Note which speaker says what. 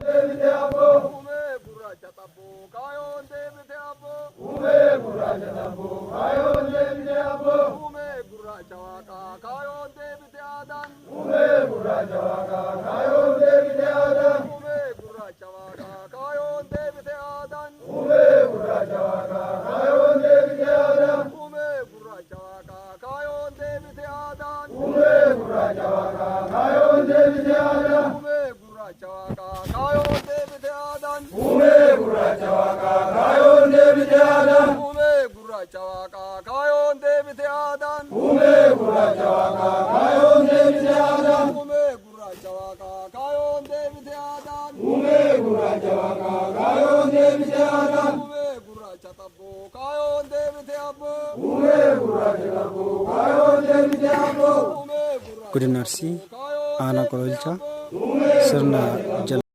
Speaker 1: deebite abbo.
Speaker 2: Uumee gurraacha xabboo kaayoon deebite abbo.
Speaker 1: Uumee gurraacha xabboo kaayoon deebite abbo.
Speaker 2: Uumee gurraacha waaqaa kaayoon deebite aadaan.
Speaker 1: Uumee gurraacha waaqaa kaayoon deebite aadaan.
Speaker 2: Uumee gurraacha waaqaa kaayoon deebite aadaan.
Speaker 1: Uumee gurraacha waaqaa kaayoon deebite aadaan.
Speaker 2: Uumee gurraacha waaqaa kaayoon deebite aadaan.
Speaker 1: Uumee gurraacha waaqaa kaayoon deebite aadaan.
Speaker 2: Uumee gurraacha waaqaa kaayoon deebite aadaan.
Speaker 1: Uumee gurraacha waaqaa kaayoon deebite aadaan.
Speaker 2: Uumee gurraacha waaqaa kaayoon deebite aadaan.
Speaker 1: Uumee gurraacha waaqaa kaayoon deebite aadaan.
Speaker 2: Uumee gurraacha waaqaa kaayoon deebite aadaan.
Speaker 1: Uumee gurraacha waaqaa kaayoon deebite aadaan.
Speaker 2: Uumee gurraacha xabboo kaayoon deebite abboo.
Speaker 1: Uumee gurraacha xabboo kaayoon deebite abboo.
Speaker 2: Uumee gurraacha
Speaker 3: Godina Arsii
Speaker 2: kaayoon
Speaker 3: aanaa Qololchaa
Speaker 2: abboo.
Speaker 3: sirna